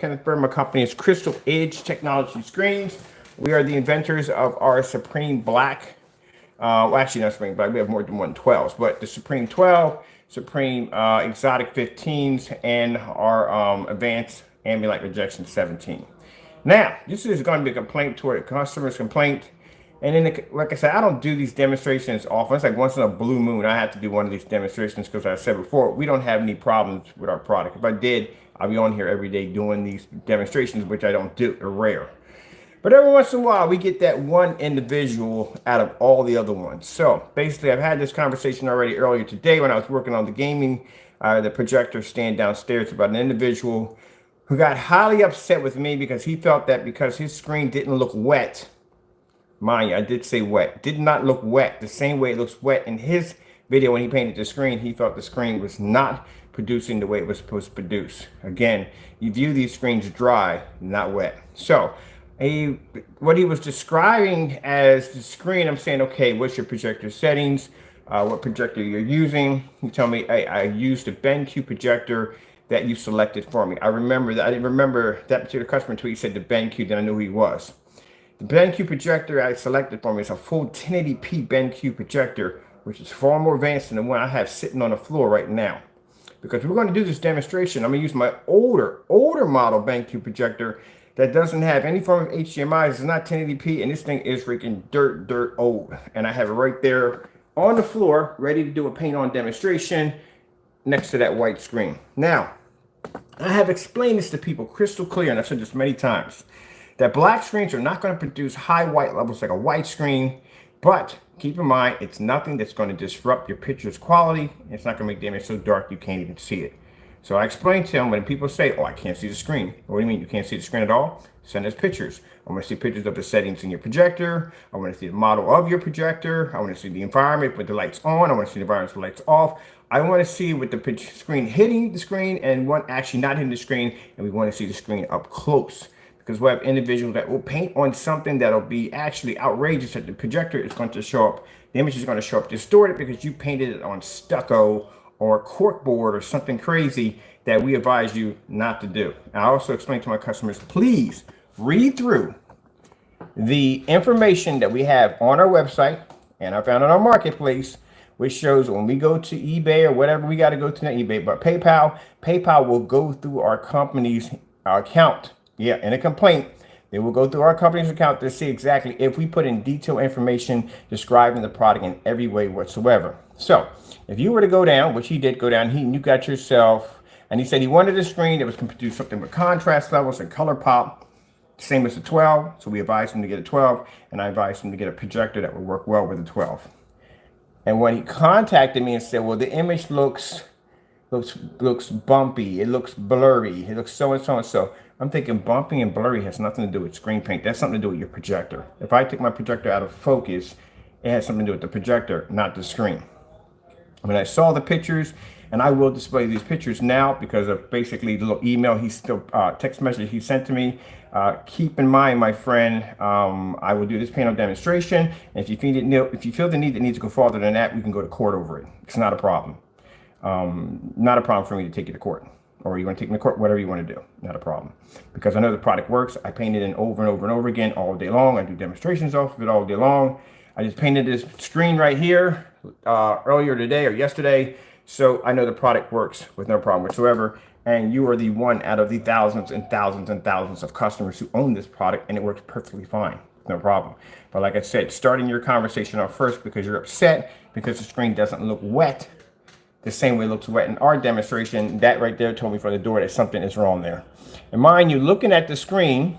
Confirm, my company is Crystal Edge Technology Screens. We are the inventors of our Supreme Black. Well, actually not Supreme Black, we have more than 112s, but the Supreme 12, Supreme Exotic 15s, and our Advanced Ambient Rejection 17. Now, this is going to be a complaint toward a customer's complaint. And then, like I said, I don't do these demonstrations often. It's like once in a blue moon, I have to do one of these demonstrations because, as I said before, we don't have any problems with our product. If I did, I'll be on here every day doing these demonstrations, which I don't do. They're rare. But every once in a while, we get that one individual out of all the other ones. So basically, I've had this conversation already earlier today when I was working on the gaming, the projector stand downstairs, about an individual who got highly upset with me because he felt that because his screen didn't look wet. Mind you, I did say wet. Did not look wet the same way it looks wet in his video when he painted the screen. He felt the screen was not producing the way it was supposed to produce. Again, you view these screens dry, not wet. So what he was describing as the screen, I'm saying, okay, what's your projector settings? What projector you're using? You tell me, I used the BENQ projector that you selected for me. I remember that. I didn't remember that particular customer until he said the BENQ, then I knew who he was. The BENQ projector I selected for me is a full 1080p BENQ projector, which is far more advanced than the one I have sitting on the floor right now. Because we're going to do this demonstration, I'm going to use my older model BENQ projector that doesn't have any form of HDMI. It's not 1080p, and this thing is freaking dirt old. And I have it right there on the floor, ready to do a paint-on demonstration next to that white screen. Now, I have explained this to people crystal clear, and I've said this many times, that black screens are not going to produce high white levels like a white screen, but keep in mind, it's nothing that's going to disrupt your picture's quality. It's not going to make the image so dark you can't even see it. So I explained to them when people say, oh, I can't see the screen. What do you mean you can't see the screen at all? Send us pictures. I want to see pictures of the settings in your projector. I want to see the model of your projector. I want to see the environment with the lights on. I want to see the environment with the lights off. I want to see with the screen hitting the screen and one actually not hitting the screen. And we want to see the screen up close. Because we have individuals that will paint on something that'll be actually outrageous that the projector is going to show up. The image is going to show up distorted because you painted it on stucco or corkboard or something crazy that we advise you not to do. And I also explain to my customers, please read through the information that we have on our website and I found on our marketplace, which shows when we go to eBay or whatever we got to go to, not eBay, but PayPal will go through our company's account. Yeah, in a complaint, they will go through our company's account to see exactly if we put in detailed information describing the product in every way whatsoever. So if you were to go down, which he did go down, you got yourself, and he said he wanted a screen that was going to produce something with contrast levels and color pop, same as the 12. So we advised him to get a 12, and I advised him to get a projector that would work well with the 12. And when he contacted me and said, well, the image looks bumpy, it looks blurry, it looks so and so and so. I'm thinking bumpy and blurry has nothing to do with screen paint. That's something to do with your projector. If I take my projector out of focus, it has something to do with the projector, not the screen. When I saw the pictures, and I will display these pictures now because of basically the little email text message he sent to me. Keep in mind, my friend, I will do this panel demonstration. And if you feel the need that needs to go farther than that, we can go to court over it. It's not a problem. Not a problem for me to take you to court. Or you want to take me to court, whatever you want to do. Not a problem. Because I know the product works. I paint it in over and over and over again all day long. I do demonstrations off of it all day long. I just painted this screen right here earlier today or yesterday. So I know the product works with no problem whatsoever. And you are the one out of the thousands and thousands and thousands of customers who own this product, and it works perfectly fine. No problem. But like I said, starting your conversation off first because you're upset because the screen doesn't look wet the same way it looks wet in our demonstration, that right there told me from the door that something is wrong there. And mind you, looking at the screen,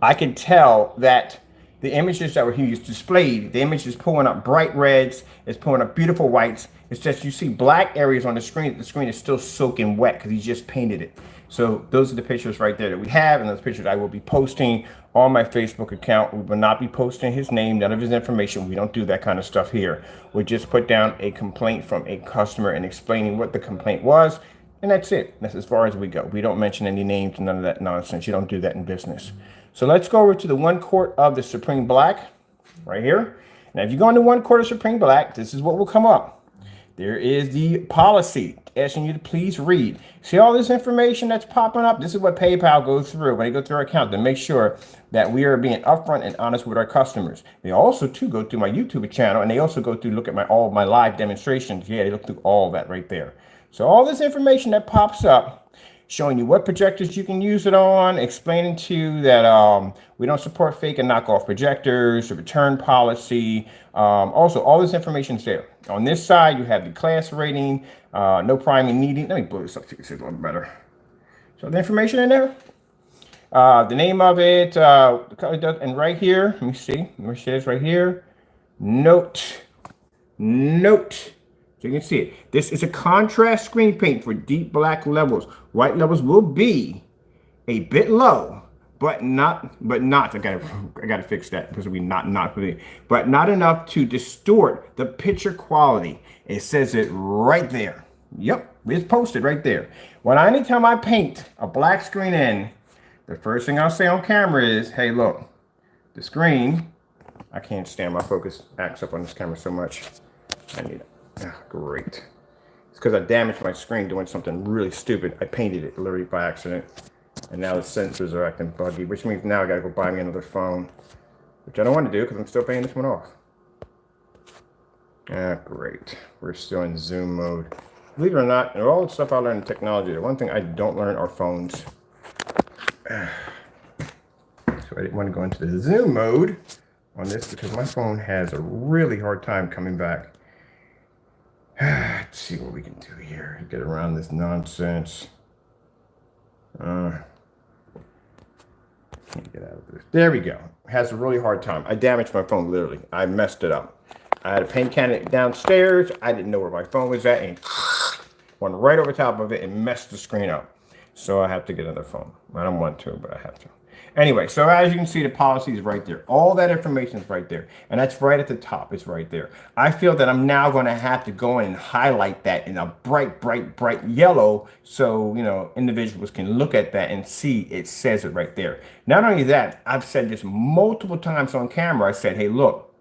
I can tell that the images that were displayed, the image is pulling up bright reds, it's pulling up beautiful whites. It's just you see black areas on the screen is still soaking wet because he just painted it. So those are the pictures right there that we have, and those pictures I will be posting on my Facebook account. We will not be posting his name, none of his information. We don't do that kind of stuff here. We just put down a complaint from a customer and explaining what the complaint was, and that's it. That's as far as we go. We don't mention any names, none of that nonsense. You don't do that in business. So let's go over to the 1 quart of the Supreme Black right here. Now, if you go into 1 quart of Supreme Black, this is what will come up. there is the policy asking you to please read. See all this information that's popping up? This is what PayPal goes through when they go through our account to make sure that we are being upfront and honest with our customers. They also too go through my YouTube channel, and they also go through look at all my live demonstrations. Yeah, they look through all that right there. So all this information that pops up, showing you what projectors you can use it on, explaining to you that we don't support fake and knockoff projectors, the return policy. Also, all this information is there. On this side, you have the class rating, no priming needing. Let me blow this up so you can see it a little better. So the information in there, the name of it, the color does, and right here, let me see, where it says right here, note. So you can see it. This is a contrast screen paint for deep black levels. White levels will be a bit low, but not. I gotta fix that because we not but not enough to distort the picture quality. It says it right there. Yep, it's posted right there. Anytime I paint a black screen in, the first thing I'll say on camera is, hey, look, the screen. I can't stand my focus acts up on this camera so much. I need it. Great. It's because I damaged my screen doing something really stupid. I painted it literally by accident. And now the sensors are acting buggy, which means now I gotta go buy me another phone, which I don't want to do because I'm still paying this one off. Great. We're still in Zoom mode. Believe it or not, and all the stuff I learned in technology, the one thing I don't learn are phones. So I didn't want to go into the Zoom mode on this because my phone has a really hard time coming back. Let's see what we can do here. Get around this nonsense. Can't get out of this. There we go. Has a really hard time. I damaged my phone, literally. I messed it up. I had a paint can downstairs. I didn't know where my phone was at, and went right over top of it and messed the screen up. So I have to get another phone. I don't want to, but I have to. Anyway, so as you can see, the policy is right there. All that information is right there. And that's right at the top. It's right there. I feel that I'm now going to have to go in and highlight that in a bright yellow so, you know, individuals can look at that and see it says it right there. Not only that, I've said this multiple times on camera. I said, hey, look,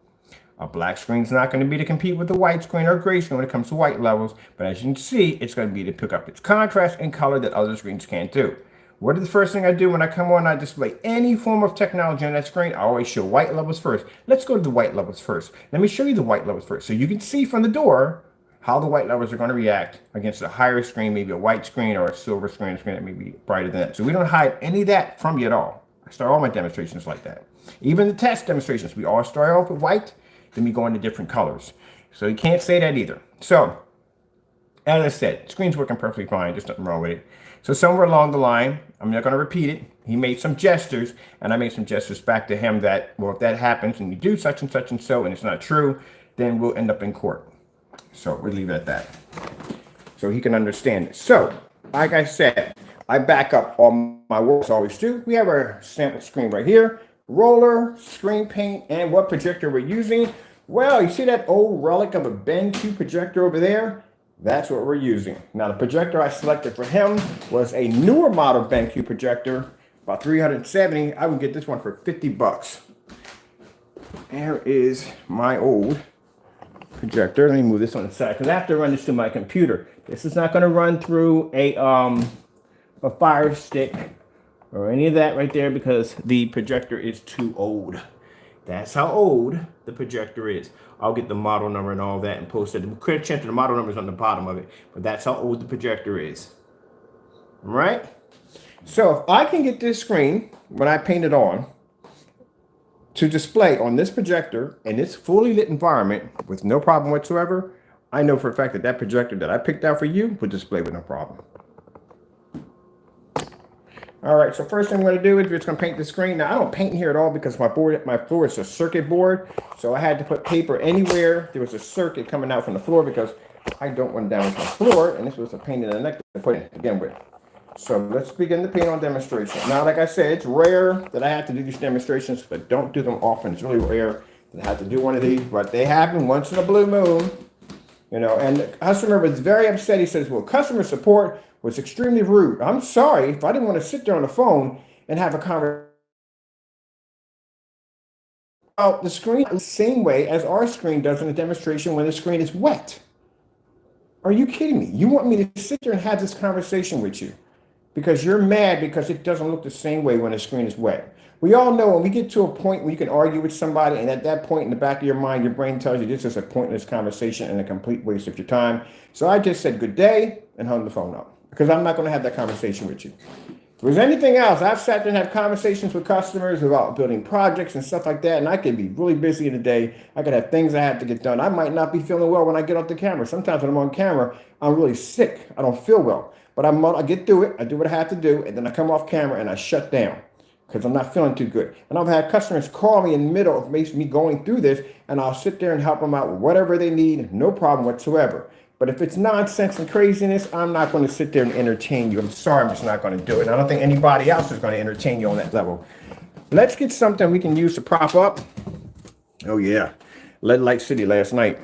a black screen is not going to be to compete with a white screen or gray screen when it comes to white levels. But as you can see, it's going to be to pick up its contrast and color that other screens can't do. What is the first thing I do when I come on? I display any form of technology on that screen. I always show white levels first. Let's go to the white levels first. Let me show you the white levels first. So you can see from the door how the white levels are going to react against a higher screen, maybe a white screen or a silver screen, a screen that may be brighter than that. So we don't hide any of that from you at all. I start all my demonstrations like that. Even the test demonstrations, we all start off with white, then we go into different colors. So you can't say that either. So, as I said, screen's working perfectly fine. There's nothing wrong with it. So somewhere along the line, I'm not going to repeat it. He made some gestures, and I made some gestures back to him that, well, if that happens and you do such and so, and it's not true, then we'll end up in court. So we'll leave it at that. So he can understand it. So, like I said, I back up all my work as I always do. We have our sample screen right here. Roller, screen paint, and what projector we're using. Well, you see that old relic of a BENQ projector over there? That's what we're using. Now, the projector I selected for him was a newer model BENQ projector, about 370. I would get this one for 50 bucks. There is my old projector. Let me move this on the side because I have to run this to my computer. This is not going to run through a Fire Stick or any of that right there because the projector is too old. That's how old the projector is. I'll get the model number and all that and post it. The credit chance the model number is on the bottom of it, but that's how old the projector is. All right? So if I can get this screen, when I paint it on, to display on this projector in this fully lit environment with no problem whatsoever, I know for a fact that that projector that I picked out for you would display with no problem. All right, so first thing I'm going to do is we're just going to paint the screen. Now, I don't paint here at all because my floor is a circuit board. So I had to put paper anywhere there was a circuit coming out from the floor because I don't want to damage my floor. And this was a paint in the neck to put it again with. So let's begin the paint on demonstration. Now, like I said, it's rare that I have to do these demonstrations, but don't do them often. It's really rare that I have to do one of these, but they happen once in a blue moon. You know, and the customer was very upset. He says, well, customer support was extremely rude. I'm sorry if I didn't want to sit there on the phone and have a conversation. The screen the same way as our screen does in the demonstration when the screen is wet. Are you kidding me? You want me to sit there and have this conversation with you because you're mad because it doesn't look the same way when the screen is wet. We all know when we get to a point where you can argue with somebody, and at that point in the back of your mind, your brain tells you this is a pointless conversation and a complete waste of your time. So I just said good day and hung the phone up because I'm not going to have that conversation with you. If there's anything else, I've sat there and have conversations with customers about building projects and stuff like that, and I could be really busy in the day. I could have things I have to get done. I might not be feeling well when I get off the camera. Sometimes when I'm on camera, I'm really sick. I don't feel well. But I get through it. I do what I have to do, and then I come off camera and I shut down because I'm not feeling too good. And I've had customers call me in the middle of me going through this, and I'll sit there and help them out with whatever they need, no problem whatsoever. But if it's nonsense and craziness, I'm not going to sit there and entertain you. I'm sorry, I'm just not going to do it. And I don't think anybody else is going to entertain you on that level. Let's get something we can use to prop up. Oh, yeah. Lead Light City last night.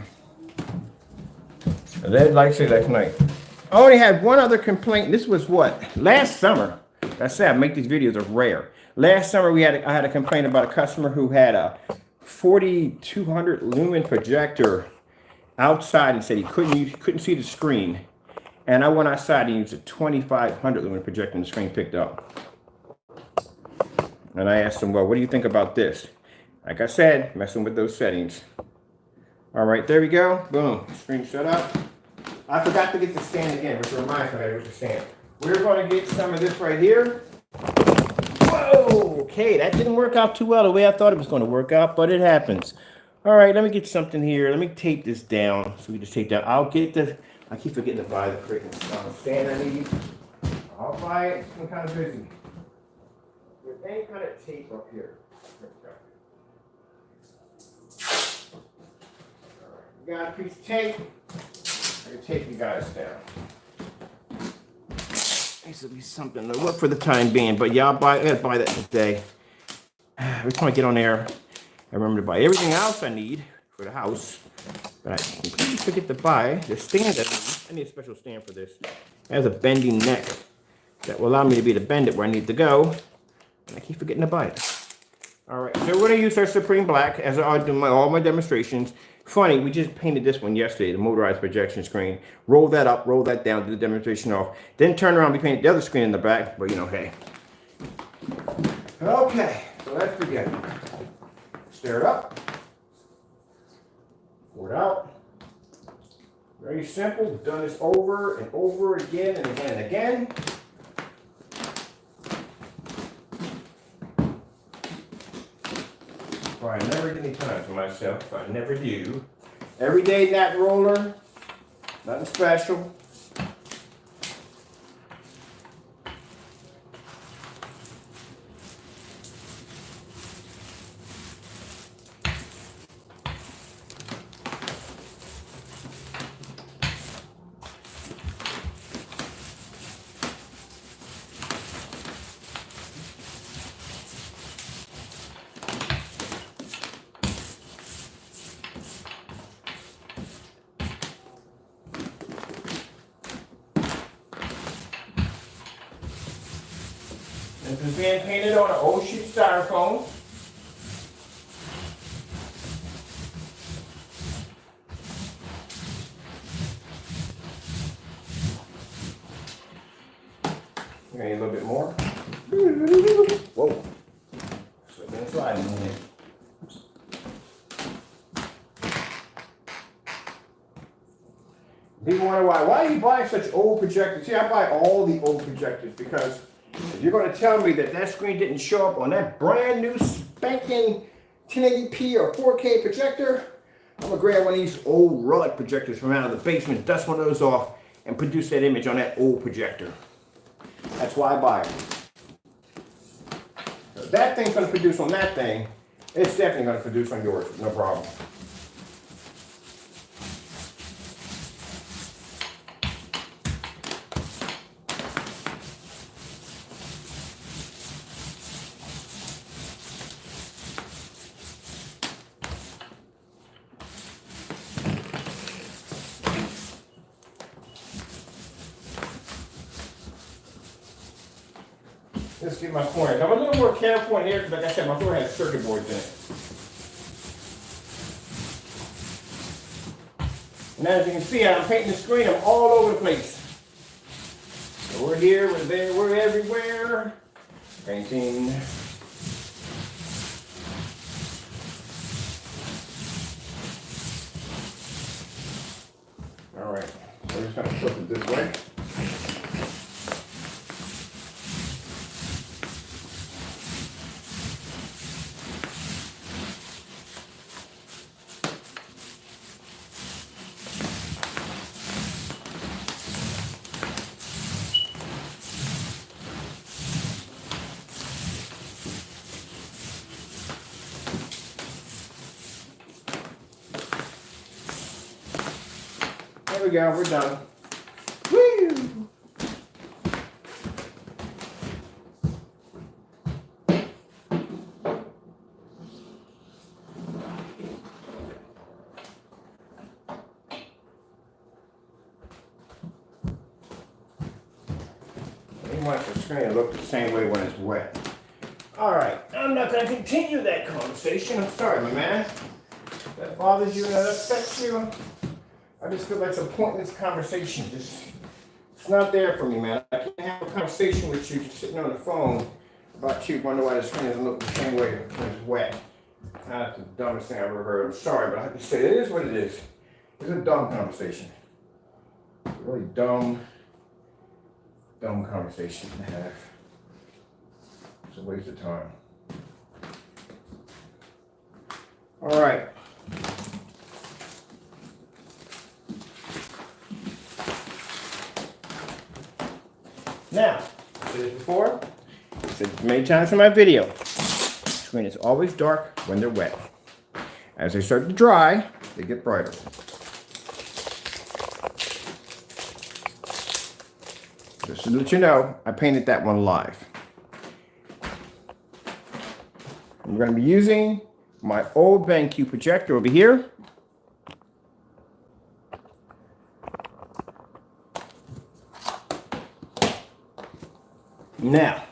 Lead Light City last night. I only had one other complaint. This was what? Last summer. I said I make these videos are rare. Last summer, I had a complaint about a customer who had a 4200 lumen projector outside and said he couldn't see the screen, and I went outside and used a 2500 lumen projector and the screen picked up. And I asked him, well, what do you think about this? Like I said, messing with those settings. All right, there we go. Boom, screen shut up. I forgot to get the stand again, which reminds me I got the stand. We're going to get some of this right here. Whoa, okay, that didn't work out too well the way I thought it was going to work out, but it happens. All right, let me get something here. Let me tape this down. So we just take that. I keep forgetting to buy the freaking stand I need. I'll buy it. I'm kind of busy. There's any kind of tape up here. All right, you got a piece of tape. I can tape you guys down. This will be something to look for the time being, but yeah, I gotta buy that today. Every time I get on there, I remember to buy everything else I need for the house, but I completely forget to buy the stand I need a special stand for this. It has a bending neck that will allow me to be able to bend it where I need to go, and I keep forgetting to buy it. All right, so we're gonna use our Supreme Black as I do all my demonstrations. Funny, we just painted this one yesterday, the motorized projection screen. Roll that up, roll that down, do the demonstration off. Then turn around, we painted the other screen in the back, but you know, hey. Okay, so let's begin. Stir it up. Pour it out. Very simple. We've done this over and over again and again and again. I never get any time for myself. I never do. Every day that roller, nothing special. This is being painted on an old sheet styrofoam. We're gonna need a little bit more. Whoa. Slipping and sliding on it. People wonder why do you buy such old projectors? See, I buy all the old projectors because if you're going to tell me that screen didn't show up on that brand new spanking 1080p or 4K projector, I'm going to grab one of these old relic projectors from out of the basement, dust one of those off, and produce that image on that old projector. That's why I buy it. So if that thing's going to produce on that thing, it's definitely going to produce on yours, no problem. Let's get my corners. I'm a little more careful in here because, like I said, my floor has circuit boards in it. And as you can see, I'm painting the screen. I'm all over the place. So we're here, we're there, we're everywhere. Painting. All right, so we're just going to flip it this way. There we go, we're done. Woo! You want the screen to look the same way when it's wet. All right, I'm not going to continue that conversation. I'm sorry, my man. That bothers you and that upsets you. I just feel like it's a pointless conversation. It's not there for me, man. I can't have a conversation with you just sitting on the phone about you wonder why the screen doesn't look the same way when it's wet. That's the dumbest thing I've ever heard. I'm sorry, but I have to say it is what it is. It's a dumb conversation. It's a really dumb conversation to have. It's a waste of time. All right. Now, I said this before, I said it many times in my video, the screen is always dark when they're wet. As they start to dry, they get brighter. Just to let you know, I painted that one live. I'm going to be using my old BENQ projector over here. Now,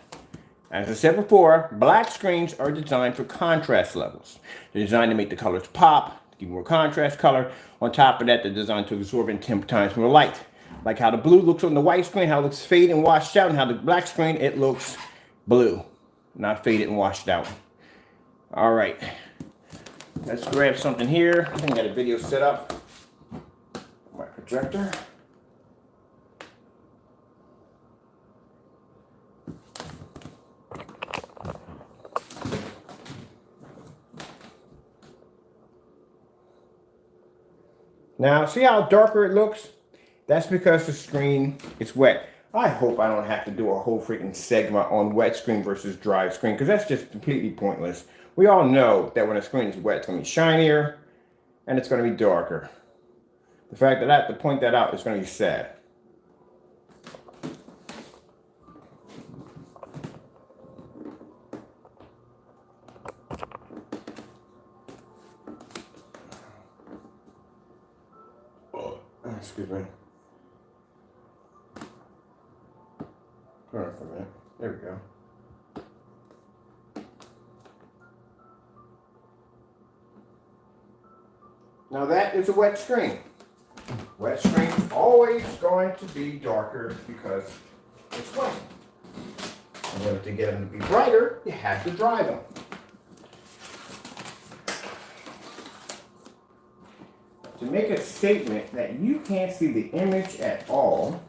as I said before, black screens are designed for contrast levels. They're designed to make the colors pop, to give more contrast color. On top of that, they're designed to absorb in 10 times more light. Like how the blue looks on the white screen, how it looks faded and washed out, and how the black screen, it looks blue, not faded and washed out. All right, let's grab something here. I think I got a video set up. My projector. Now, see how darker it looks? That's because the screen is wet. I hope I don't have to do a whole freaking segment on wet screen versus dry screen, because that's just completely pointless. We all know that when a screen is wet, it's going to be shinier and it's going to be darker. The fact that I have to point that out is going to be sad. Excuse me. Hold on for a minute. There we go. Now that is a wet screen. Wet screen is always going to be darker because it's wet. In order to get them to be brighter, you have to dry them. To make a statement that you can't see the image at all,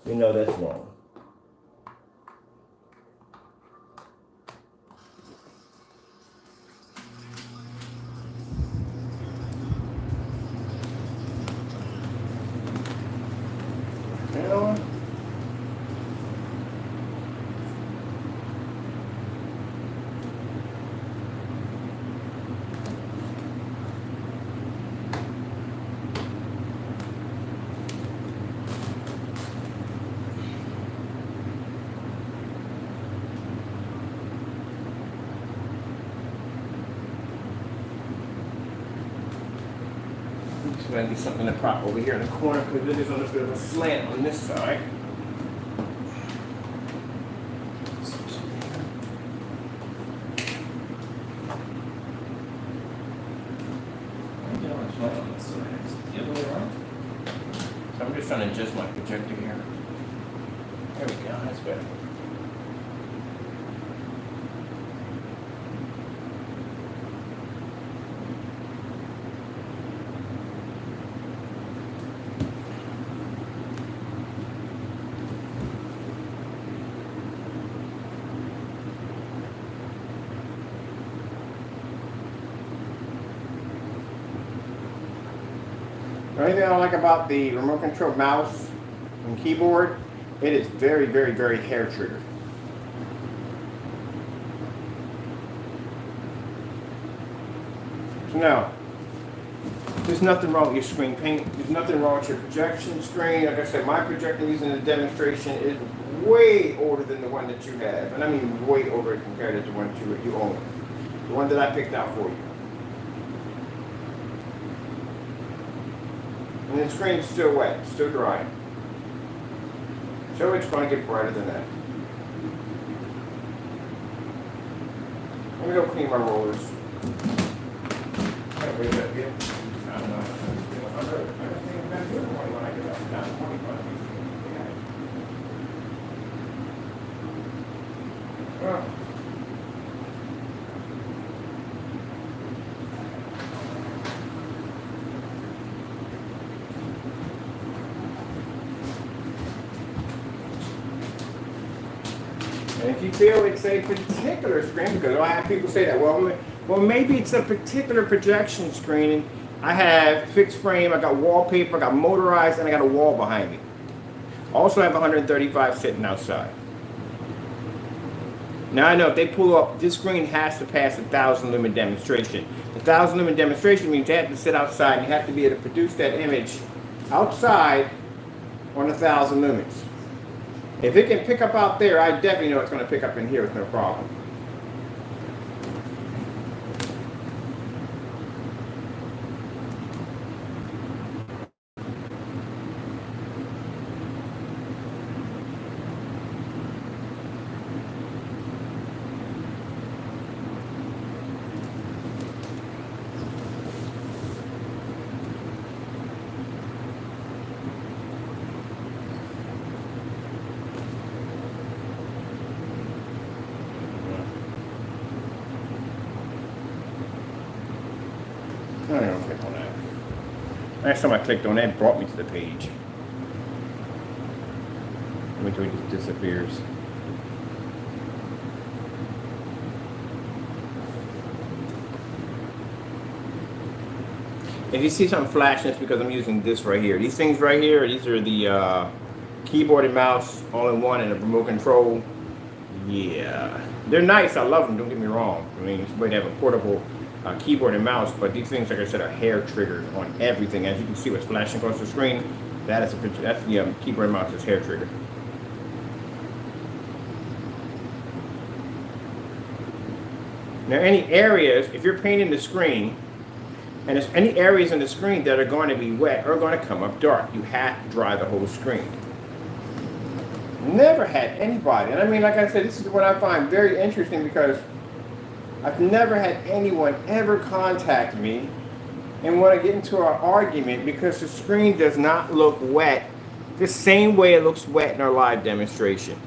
you know that's wrong. Going to be something to prop over here in the corner because it is on a bit of a slant on this side. So it's the other way around. So I'm just trying to adjust my projector here. There we go, that's better. The only thing I don't like about the remote control mouse and keyboard, it is very, very, very hair triggered. So now, there's nothing wrong with your screen paint. There's nothing wrong with your projection screen. Like I said, my projector using the demonstration is way older than the one that you have. And I mean way older compared to the one that you own. The one that I picked out for you. And the screen is still wet, still dry. So it's going to get brighter than that. Let me go clean my rollers. I don't think I'm going to do it when I get up down to 25. Well. And if you feel it's a particular screen, because I have people say that, well, maybe it's a particular projection screen. I have fixed frame, I got wallpaper, I got motorized, and I got a wall behind me. Also, I have 135 sitting outside. Now I know if they pull up, this screen has to pass 1,000 lumen demonstration. The 1,000 lumen demonstration means you have to sit outside and you have to be able to produce that image outside on 1,000 lumens. If it can pick up out there, I definitely know it's going to pick up in here with no problem. I don't click on that. Last time I clicked on that, it brought me to the page. Until it just disappears. If you see something flashing, it's because I'm using this right here. These things right here, these are the keyboard and mouse all in one and a remote control. Yeah, they're nice. I love them. Don't get me wrong. I mean, it's a way to have a portable keyboard and mouse, but these things, like I said, are hair triggered on everything. As you can see, what's flashing across the screen, that's the keyboard and mouse is hair triggered. Now, any areas, if you're painting the screen, and there's any areas in the screen that are going to be wet or going to come up dark, you have to dry the whole screen. Never had anybody, and I mean, like I said, this is what I find very interesting because I've never had anyone ever contact me and want to get into an argument because the screen does not look wet the same way it looks wet in our live demonstration.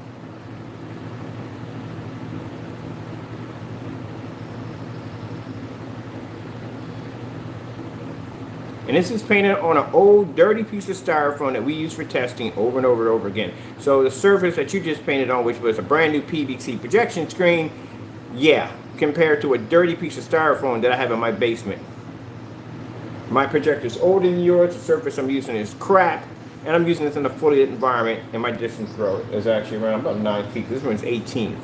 And this is painted on an old dirty piece of styrofoam that we use for testing over and over and over again. So the surface that you just painted on, which was a brand new PVC projection screen, yeah, compared to a dirty piece of styrofoam that I have in my basement. My projector is older than yours, the surface I'm using is crap, and I'm using this in a fully lit environment, and my distance throw is actually around about 9 feet. This one's 18.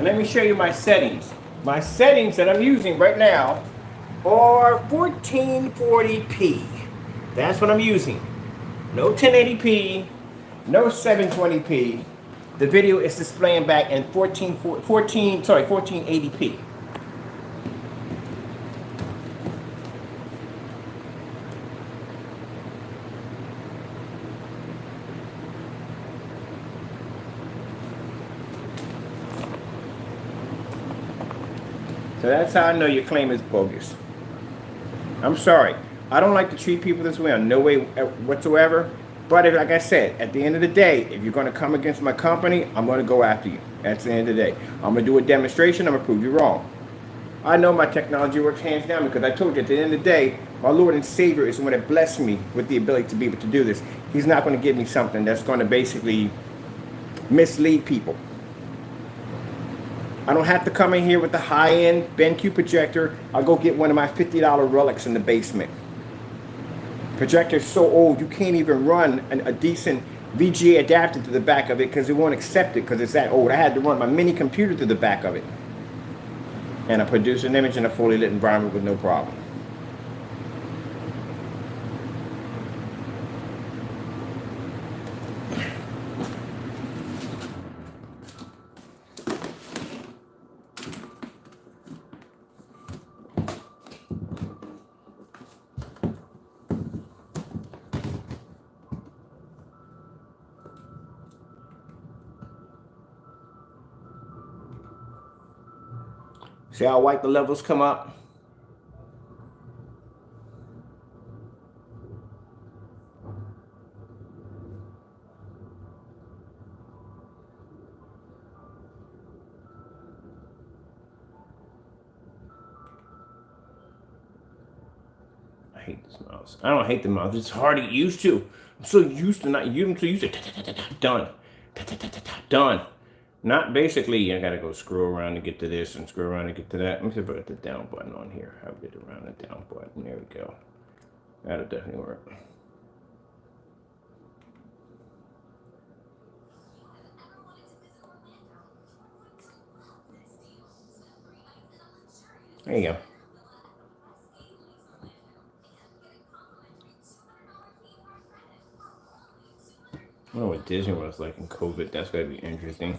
And let me show you my settings. My settings that I'm using right now are 1440p. That's what I'm using. No 1080p, no 720p. The video is displaying back in 1480p. So that's how I know your claim is bogus. I'm sorry. I don't like to treat people this way in no way whatsoever. But if, like I said, at the end of the day, if you're going to come against my company, I'm going to go after you. That's the end of the day. I'm going to do a demonstration. I'm going to prove you wrong. I know my technology works hands down because I told you at the end of the day, my Lord and Savior is the one that blessed me with the ability to be able to do this. He's not going to give me something that's going to basically mislead people. I don't have to come in here with the high-end BENQ projector. I'll go get one of my $50 relics in the basement. Projector's so old you can't even run a decent VGA adapter to the back of it because it won't accept it because it's that old. I had to run my mini computer to the back of it. And I produce an image in a fully lit environment with no problem. See how white the levels come up? I hate this mouse. I don't hate the mouse. It's hard to get used to. I'm so used to not using. I'm so used to done, done. Not basically. I gotta go screw around to get to this and screw around to get to that. Let me see put the down button on here. I'll get around the down button. There we go. That'll definitely work. There you go. I don't know what Disney was like in COVID. That's gotta be interesting.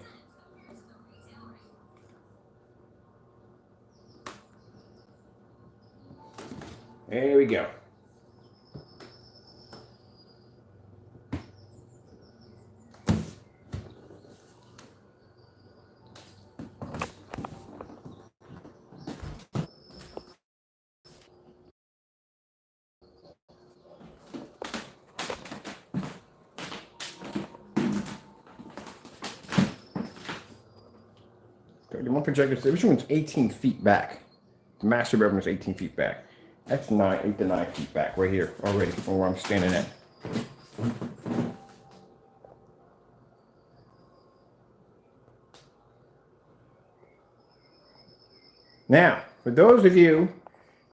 There we go. The one projector, which one's 18 feet back? The master bedroom is 18 feet back. That's 8 to 9 feet back right here already from where I'm standing at. Now, for those of you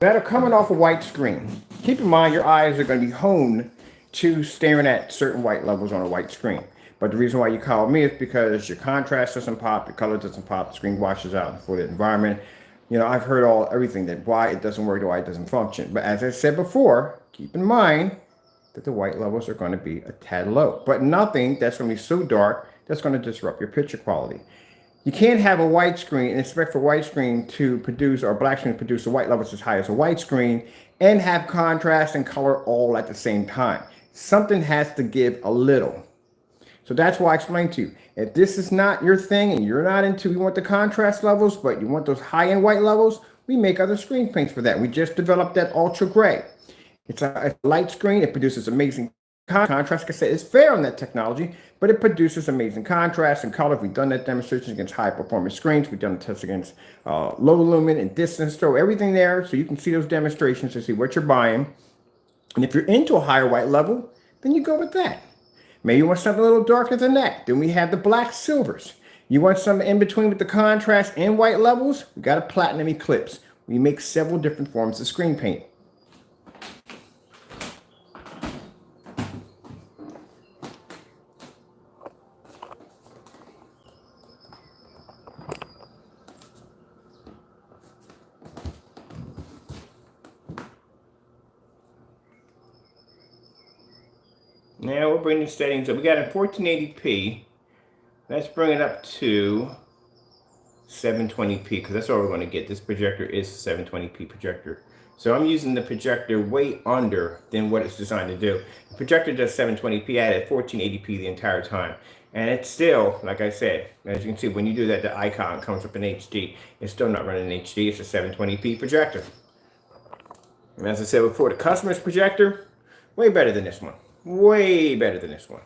that are coming off a white screen, keep in mind your eyes are going to be honed to staring at certain white levels on a white screen. But the reason why you call me is because your contrast doesn't pop, your color doesn't pop, the screen washes out for the environment. You know, I've heard everything that why it doesn't work, why it doesn't function. But as I said before, keep in mind that the white levels are going to be a tad low, but nothing that's going to be so dark that's going to disrupt your picture quality. You can't have a white screen and expect for white screen to produce, or black screen to produce the white levels as high as a white screen and have contrast and color all at the same time. Something has to give a little. So that's why I explained to you, if this is not your thing and you're not into, you want the contrast levels, but you want those high-end white levels, we make other screen paints for that. We just developed that ultra gray. It's a light screen. It produces amazing contrast. Like I said, it's fair on that technology, but it produces amazing contrast and color. We've done that demonstration against high performance screens. We've done tests against low lumen and distance, throw everything there so you can see those demonstrations to see what you're buying. And if you're into a higher white level, then you go with that. Maybe you want something a little darker than that. Then we have the black silvers. You want something in between with the contrast and white levels? We got a platinum eclipse. We make several different forms of screen paint. Now we're bringing the settings up. We got it 1480p. Let's bring it up to 720p because that's all we're going to get. This projector is a 720p projector. So I'm using the projector way under than what it's designed to do. The projector does 720p. I had it 1480p the entire time. And it's still, like I said, as you can see, when you do that, the icon comes up in HD. It's still not running in HD. It's a 720p projector. And as I said before, the customer's projector, way better than this one. Way better than this one.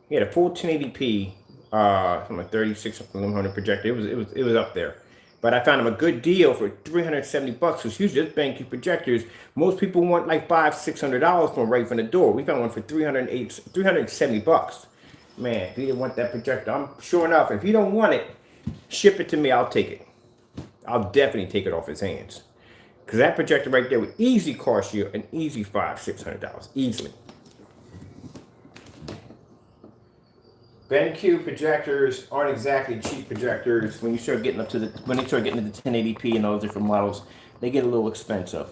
He had a full 1080p, from a 3600 projector. It was up there. But I found him a good deal for $370. Because usually this BENQ projectors, most people want like $500-600 from right from the door. We found one for $370. Man, if you didn't want that projector, I'm sure enough. If you don't want it, ship it to me. I'll take it. I'll definitely take it off his hands. Because that projector right there would easily cost you an easy $500-600. Easily. BENQ projectors aren't exactly cheap projectors. When you start getting up to when they start getting into 1080p and all those different models, they get a little expensive.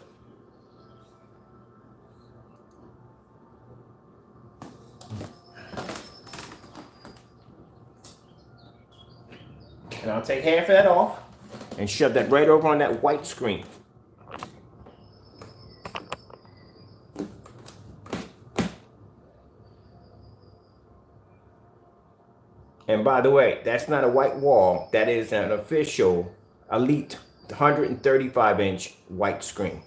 And I'll take half of that off and shove that right over on that white screen. And by the way, that's not a white wall. That is an official Elite 135-inch white screen.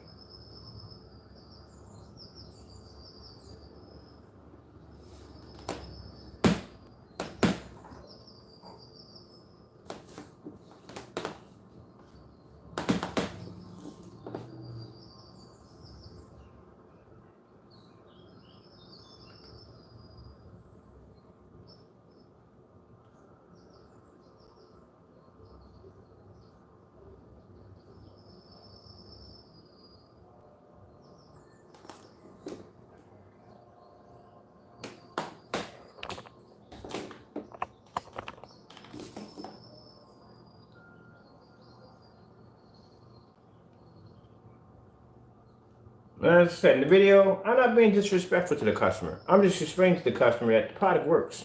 As I said in the video, I'm not being disrespectful to the customer. I'm just explaining to the customer that the product works.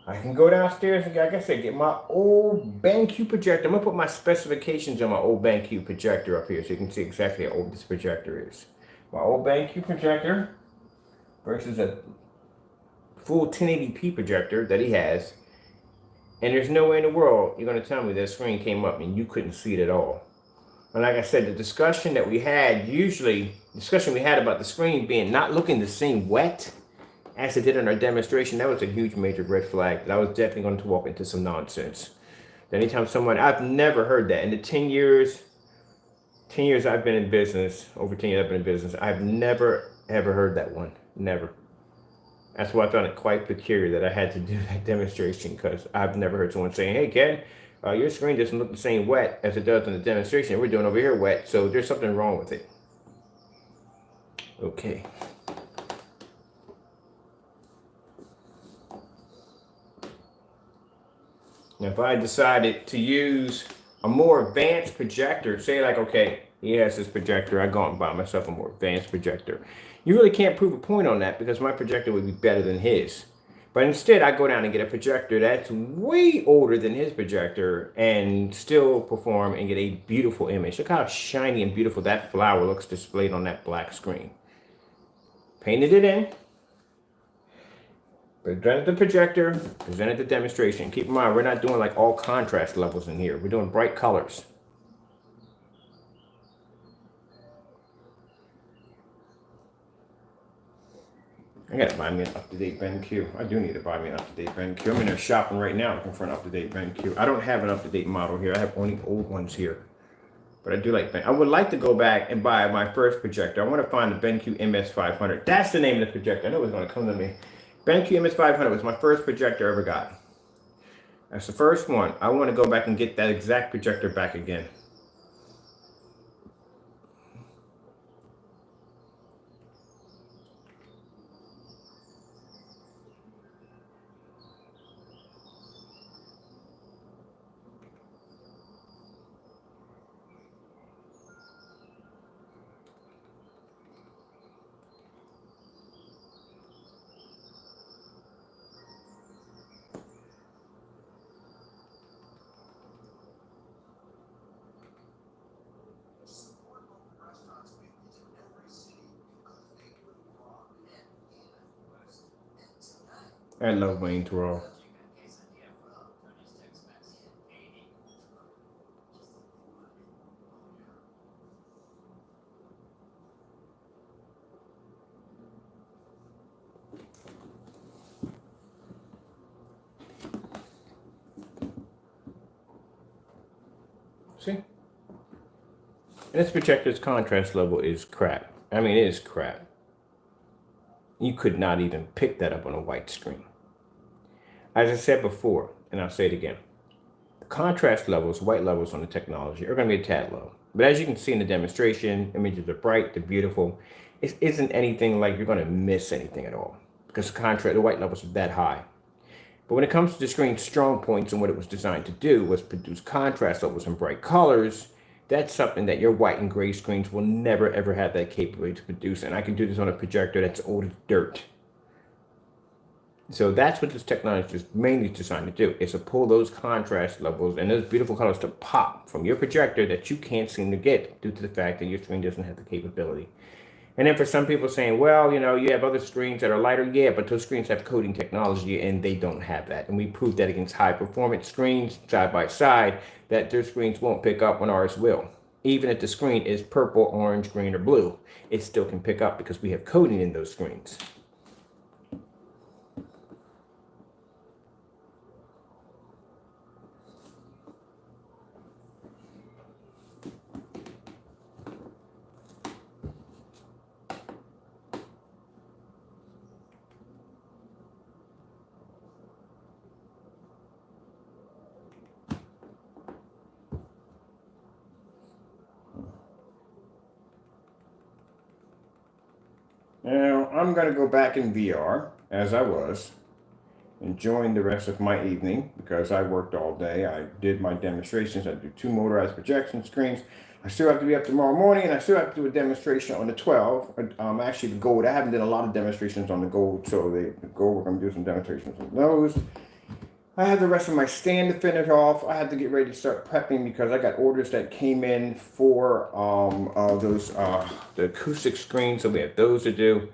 I can go downstairs and, like I said, get my old BENQ projector. I'm going to put my specifications on my old BENQ projector up here so you can see exactly how old this projector is. My old BENQ projector versus a full 1080p projector that he has. And there's no way in the world you're going to tell me that screen came up and you couldn't see it at all. And like I said, the discussion that we had, about the screen being not looking the same wet as it did in our demonstration, that was a huge major red flag that I was definitely going to walk into some nonsense. Anytime I've never heard that. In the 10 years I've been in business, over 10 years I've been in business, I've never ever heard that one. Never. That's why I found it quite peculiar that I had to do that demonstration, because I've never heard someone saying, hey Ken, your screen doesn't look the same wet as it does in the demonstration. We're doing over here wet, so there's something wrong with it. Okay. Now, if I decided to use a more advanced projector, say like, okay, he has this projector, I go out and buy myself a more advanced projector. You really can't prove a point on that because my projector would be better than his. But instead, I go down and get a projector that's way older than his projector and still perform and get a beautiful image. Look how shiny and beautiful that flower looks displayed on that black screen. Painted it in. Presented the projector, presented the demonstration. Keep in mind, we're not doing like all contrast levels in here. We're doing bright colors. I gotta buy me an up-to-date BENQ. I do need to buy me an up-to-date BENQ. I'm in there shopping right now looking for an up-to-date BENQ. I don't have an up-to-date model here. I have only old ones here. But I do like BENQ. I would like to go back and buy my first projector. I want to find the BENQ MS500. That's the name of the projector. I know it was going to come to me. BENQ MS500 was my first projector I ever got. That's the first one. I want to go back and get that exact projector back again. I love Wayne Throw. See? And this projector's contrast level is crap. I mean, it is crap. You could not even pick that up on a white screen. As I said before, and I'll say it again, the contrast levels, white levels on the technology are going to be a tad low. But as you can see in the demonstration, images are bright, they're beautiful. It isn't anything like you're going to miss anything at all because the white levels are that high. But when it comes to the screen's strong points and what it was designed to do was produce contrast levels and bright colors, that's something that your white and gray screens will never ever have that capability to produce. And I can do this on a projector that's old as dirt. So that's what this technology is mainly designed to do, is to pull those contrast levels and those beautiful colors to pop from your projector that you can't seem to get due to the fact that your screen doesn't have the capability. And then for some people saying, well, you know, you have other screens that are lighter. Yeah, but those screens have coating technology and they don't have that. And we proved that against high performance screens side by side that their screens won't pick up when ours will. Even if the screen is purple, orange, green, or blue, it still can pick up because we have coating in those screens. Now, I'm going to go back in VR, as I was, enjoying the rest of my evening, because I worked all day. I did my demonstrations. I do 2 motorized projection screens. I still have to be up tomorrow morning, and I still have to do a demonstration on the 12. Actually, the Gold. I haven't done a lot of demonstrations on the Gold, so the Gold, we're going to do some demonstrations on those. I have the rest of my stand to finish off. I had to get ready to start prepping because I got orders that came in for the acoustic screens, so we have those to do.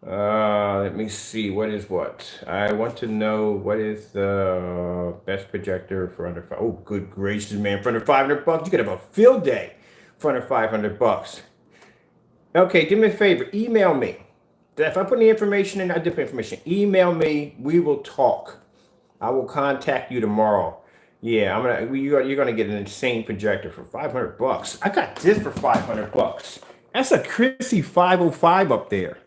Let me see, what is what? I want to know what is the best projector for under five. Oh, good gracious, man! For under $500, you could have a field day for under $500. Okay, do me a favor. Email me. If I put any information in, I did put information. Email me. We will talk. I will contact you tomorrow. Yeah, you're gonna get an insane projector for $500. I got this for $500. That's a Chrissy 505 up there.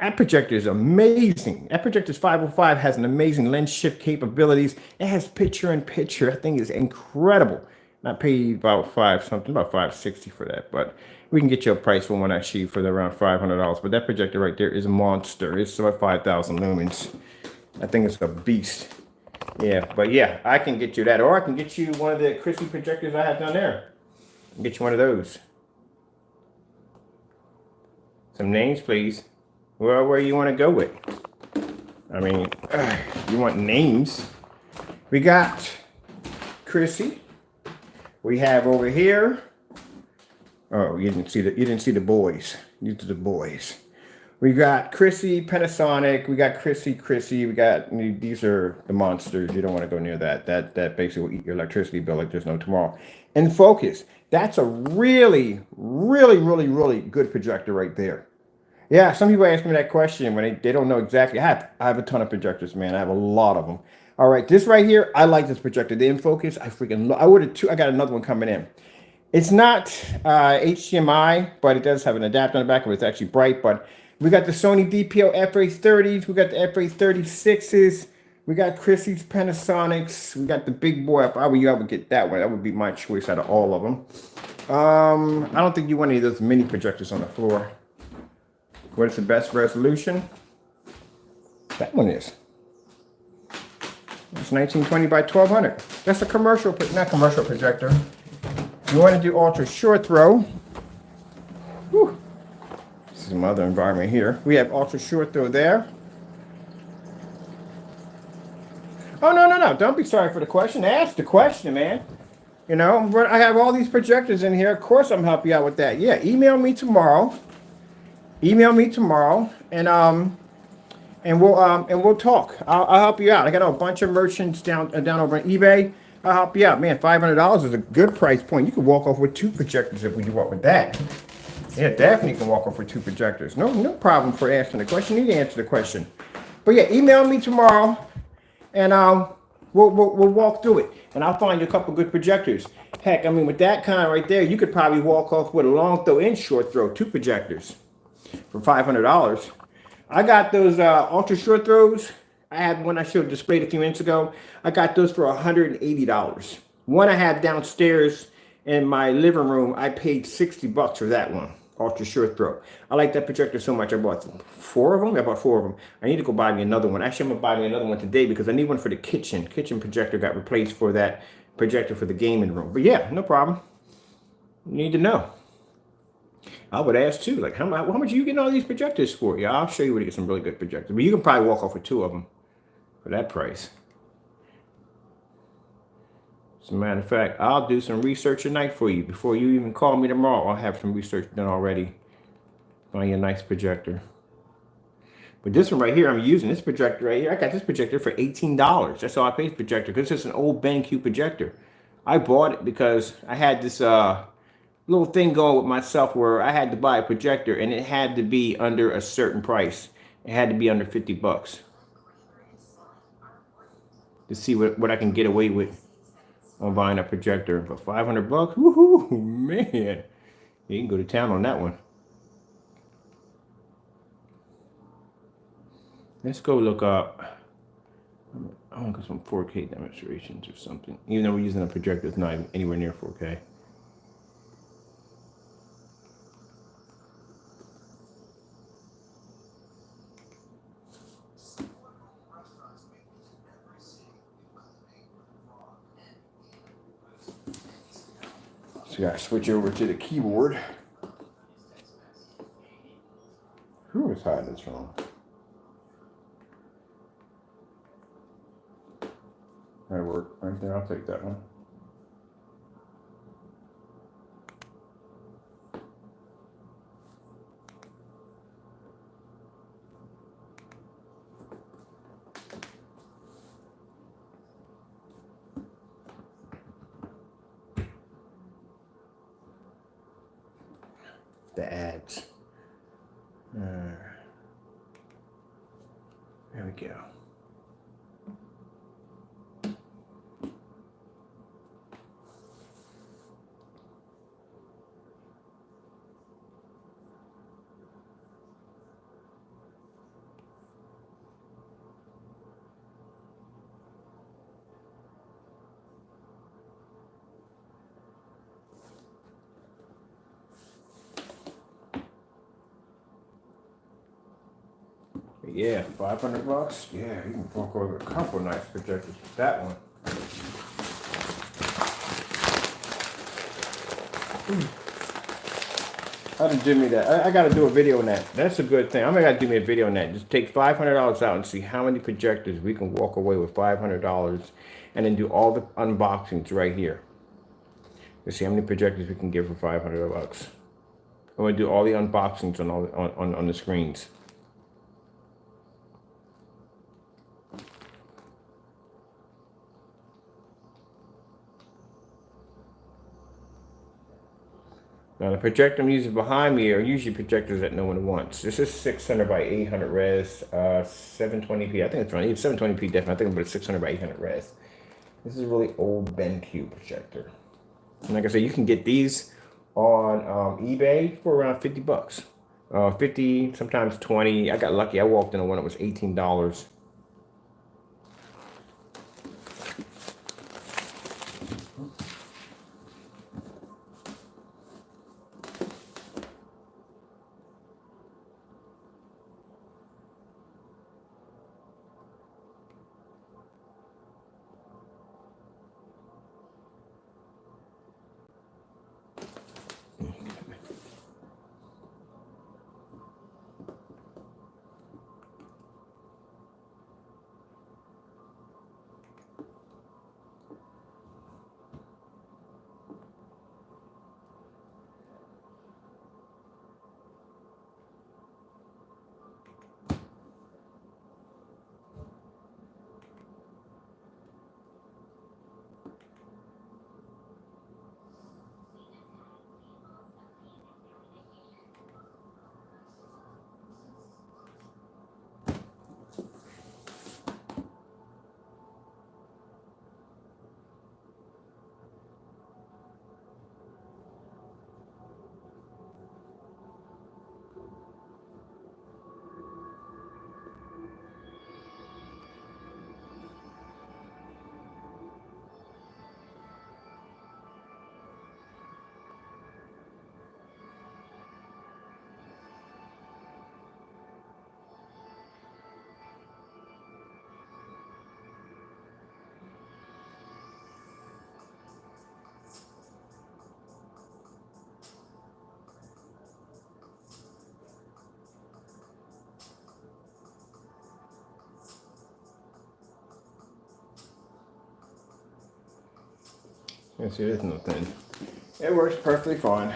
That projector is amazing. That projector's 505 has an amazing lens shift capabilities. It has picture in picture. That thing is incredible. And I paid about about $560 for that, but we can get you a price for one actually for around $500. But that projector right there is a monster. It's about 5,000 lumens. I think it's a beast. Yeah, but yeah, I can get you that. Or I can get you one of the Chrissy projectors I have down there. Get you one of those. Some names, please. Well, where you want to go with? I mean, you want names? We got Chrissy. We have over here. Oh, you didn't see the boys. These are the boys. We got Chrissy, Panasonic. We got Chrissy. We got, these are the monsters. You don't want to go near that. That basically will eat your electricity bill like there's no tomorrow. And Focus. That's a really, really, really, really good projector right there. Yeah, some people ask me that question when they don't know exactly. I have a ton of projectors, man. I have a lot of them. All right, this right here, I like this projector. The InFocus, I ordered 2. I got another one coming in. It's not HDMI, but it does have an adapter on the back of it. It's actually bright, but we got the Sony DPO FA30s. We got the FA36s. We got Chrissy's Panasonics. We got the big boy. If I were you, I would get that one. That would be my choice out of all of them. I don't think you want any of those mini projectors on the floor. What is the best resolution? That one is. It's 1920 by 1200. That's a commercial, not commercial projector. You want to do ultra short throw. Whew. This is my other environment here. We have ultra short throw there. Oh, no. Don't be sorry for the question. Ask the question, man. You know, I have all these projectors in here. Of course I'm helping you out with that. Yeah, email me tomorrow. And and we'll talk. I'll help you out. I got a bunch of merchants down over on eBay. I'll help you out, man. $500 is a good price point. You can walk off with 2 projectors if you want with that. Yeah, definitely can walk off with 2 projectors. No problem for answering the question. You need to answer the question. But yeah, email me tomorrow, and we'll walk through it, and I'll find you a couple good projectors. Heck, I mean, with that kind right there, you could probably walk off with a long throw and short throw, 2 projectors for $500. I got those ultra short throws. I had one I showed displayed a few minutes ago. I got those for $180. One I had downstairs in my living room, I paid $60 for that one. Ultra short throw. I like that projector so much. I bought 4 of them. I bought 4 of them. I need to go buy me another one. Actually, I'm gonna buy me another one today because I need one for the kitchen. Kitchen projector got replaced for that projector for the gaming room. But yeah, no problem. You need to know. I would ask too, like how much are you getting all these projectors for? Yeah, I'll show you where to get some really good projectors. But you can probably walk off with 2 of them for that price. As a matter of fact, I'll do some research tonight for you. Before you even call me tomorrow, I'll have some research done already. Find you a nice projector. But this one right here, I'm using this projector right here. I got this projector for $18. That's all I paid for projector because it's an old BENQ projector. I bought it because I had this little thing going with myself where I had to buy a projector and it had to be under a certain price. It had to be under $50 to see what I can get away with on buying a projector. But $500, woohoo, man. You can go to town on that one. Let's go look up. I want to go some 4K demonstrations or something. Even though we're using a projector, it's not even anywhere near 4K. So you gotta switch over to the keyboard. Who was hiding this from? That worked right there. I'll take that one. The ads. There we go. Yeah, $500. Yeah, you can walk over a couple nice projectors with that one. I done did me that. I got to do a video on that. That's a good thing. I'm gonna gotta do me a video on that. Just take $500 out and see how many projectors we can walk away with $500, and then do all the unboxings right here. Let's see how many projectors we can get for $500. I'm gonna do all the unboxings on all on the screens. Now the projector I'm using behind me are usually projectors that no one wants. This is 600 by 800 res, 720p. I think it's running 720p definitely. I think it's 600 by 800 res. This is a really old BENQ projector. And like I said, you can get these on eBay for around $50. 50, sometimes 20. I got lucky. I walked into one that was $18. You see, there's nothing. It works perfectly fine.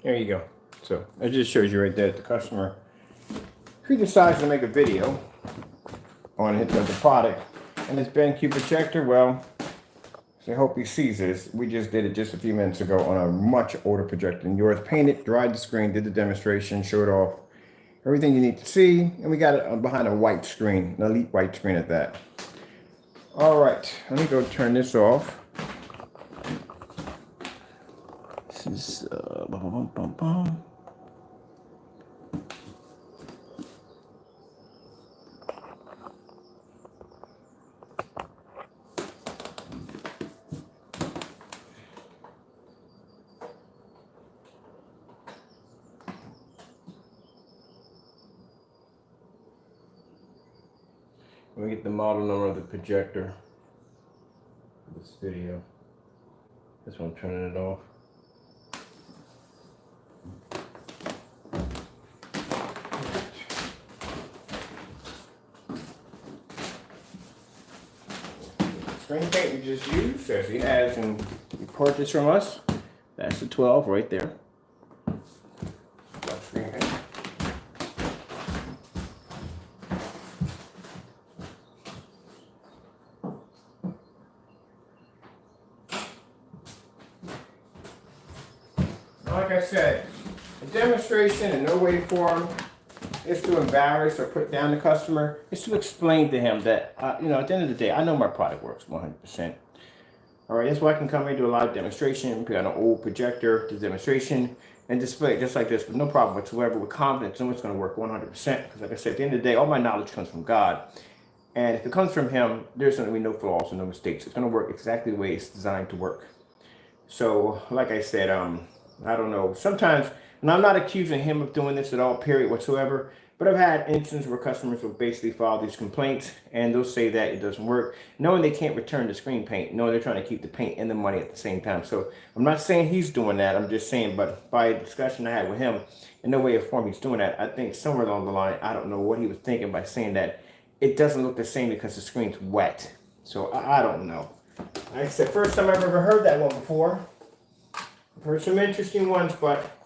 There you go. So it just shows you right there that the customer, if he decides to make a video on the product and this BENQ projector, well, so I hope he sees this. We just did it just a few minutes ago on a much older projector than yours. Painted, dried the screen, did the demonstration, showed off everything you need to see, and we got it behind a white screen, an elite white screen at that. All right, let me go turn this off. This is bum, bum, bum. Let me get the model number of the projector for this video. This one, I'm turning it off. Screen paint we just used, as he has and he purchased from us. That's the 12 right there. Screen paint. Like I said, a demonstration in no way, form is to embarrass or put down the customer. It's to explain to him that, at the end of the day, I know my product works 100%. All right, that's why I can come here and do a live demonstration, put on an old projector, do demonstration, and display it just like this with no problem whatsoever, with confidence, and it's going to work 100%. Because like I said, at the end of the day, all my knowledge comes from God. And if it comes from him, there's going to be no flaws and no mistakes. It's going to work exactly the way it's designed to work. So, like I said, I don't know. Sometimes, and I'm not accusing him of doing this at all, period, whatsoever. But I've had instances where customers will basically file these complaints and they'll say that it doesn't work, knowing they can't return the screen paint, knowing they're trying to keep the paint and the money at the same time. So I'm not saying he's doing that. I'm just saying, but by a discussion I had with him, in no way or form he's doing that. I think somewhere along the line, I don't know what he was thinking by saying that it doesn't look the same because the screen's wet. So I don't know. Like I said, first time I've ever heard that one before. I've heard some interesting ones, but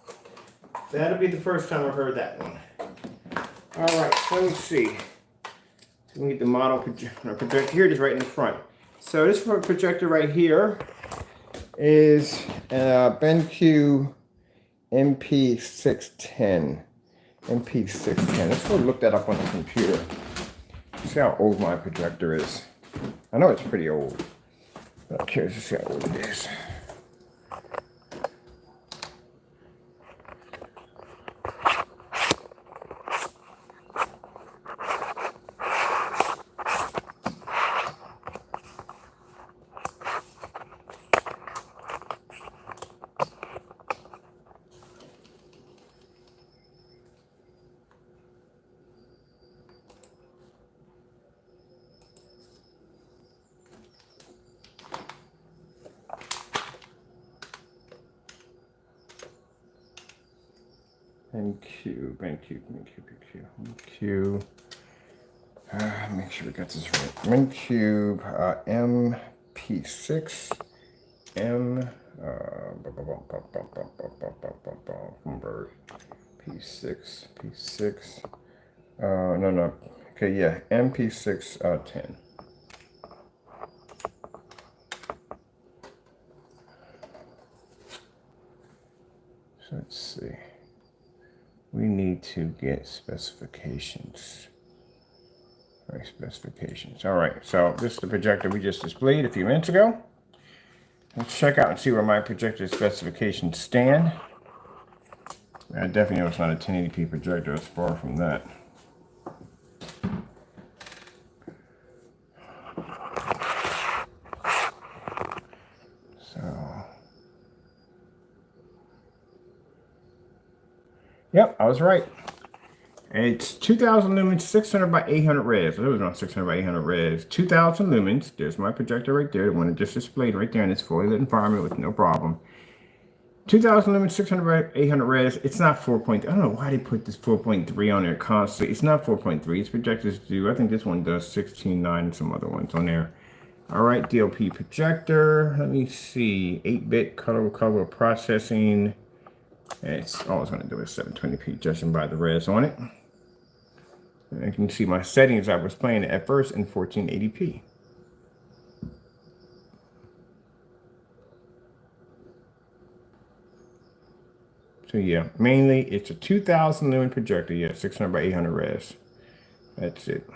that'll be the first time I've heard that one. All right, so let me see. So we need the model projector. Here it is right in the front. So this projector right here is a BENQ MP610. MP610. Let's go look that up on the computer. See how old my projector is. I know it's pretty old, but I'm curious to see how old it is. BENQ. Make sure we got this right. BENQ MP6M. P6. No. Okay, yeah, MP610. So let's see. We need to get specifications. All right, specifications. All right, so this is the projector we just displayed a few minutes ago. Let's check out and see where my projector specifications stand. I definitely know it's not a 1080p projector. It's far from that. So, yep, I was right. It's 2000 lumens, 600 by 800 res. It was not 600 by 800 res. 2000 lumens. There's my projector right there. The one that just displayed right there in this fully lit environment with no problem. 2000 lumens, 600 by 800 res. It's not 4.3. I don't know why they put this 4.3 on there constantly. It's not 4.3. Its projectors do. I think this one does 16.9 and some other ones on there. All right, DLP projector. Let me see. 8-bit color processing. It's always going to do is 720p, judging by the res on it. And you can see my settings. I was playing it at first in 1480p. So yeah, mainly it's a 2000 lumen projector. Yeah, 600 by 800 res. That's it.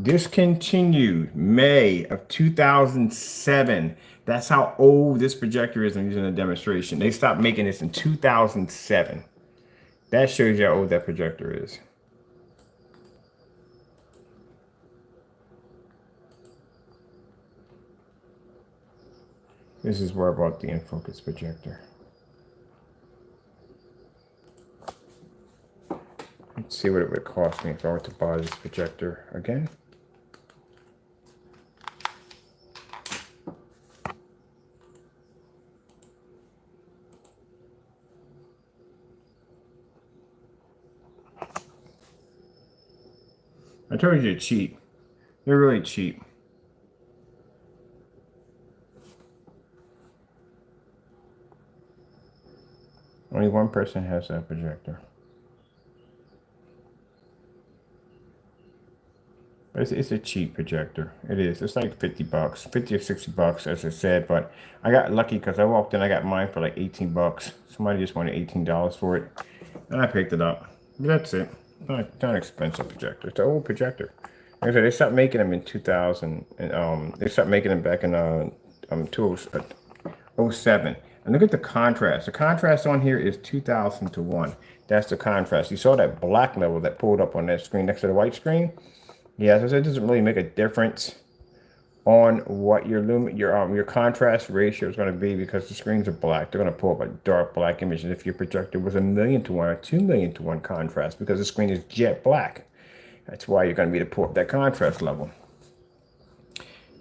Discontinued May of 2007. That's how old this projector is. I'm using a demonstration. They stopped making this in 2007. That shows you how old that projector is. This is where I bought the in-focus projector. Let's see what it would cost me if I were to buy this projector again. I told you they're cheap. They're really cheap. Only one person has that projector. It's a cheap projector. It is. It's like 50 bucks, 50 or 60 bucks, as I said. But I got lucky because I walked in. I got mine for like 18 bucks. Somebody just wanted $18 for it, and I picked it up. But that's it. Not an expensive projector. It's an old projector. Like I said, they stopped making them in 2000, and they stopped making them back in 2007. And look at the contrast. The contrast on here is 2000 to 1. That's the contrast. You saw that black level that pulled up on that screen next to the white screen. Yeah, so it doesn't really make a difference on what your contrast ratio is going to be because the screens are black. They're going to pull up a dark black image. And if your projector was 1,000,000 to 1 or 2,000,000 to 1 contrast, because the screen is jet black, that's why you're going to be able to pull up that contrast level.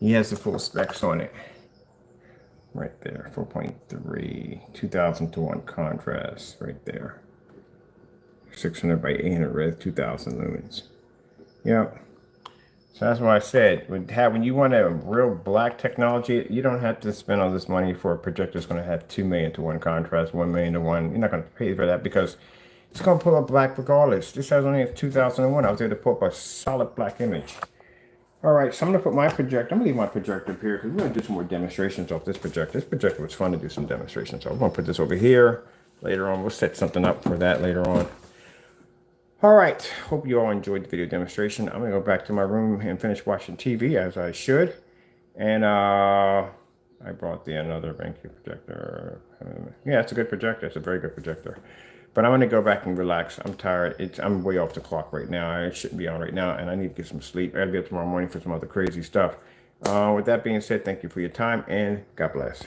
He has the full specs on it. Right there, 4.3, 2000 to 1 contrast, right there. 600 by 800 res, 2000 lumens. Yep. So that's why I said, when you want a real black technology, you don't have to spend all this money for a projector that's going to have 2,000,000 to 1 contrast, 1,000,000 to 1. You're not going to pay for that because it's going to pull up black regardless. This has only 2001. I was able to pull up a solid black image. All right, so I'm going to put my projector. I'm going to leave my projector up here because we're going to do some more demonstrations off this projector. This projector was fun to do some demonstrations. So I'm going to put this over here. Later on, we'll set something up for that later on. All right, hope you all enjoyed the video demonstration. I'm gonna go back to my room and finish watching TV as I should. And I brought another BENQ projector. Yeah, it's a good projector. It's a very good projector. But I'm gonna go back and relax. I'm tired. I'm way off the clock right now. I shouldn't be on right now, and I need to get some sleep. I gotta be up tomorrow morning for some other crazy stuff. With that being said, thank you for your time, and God bless.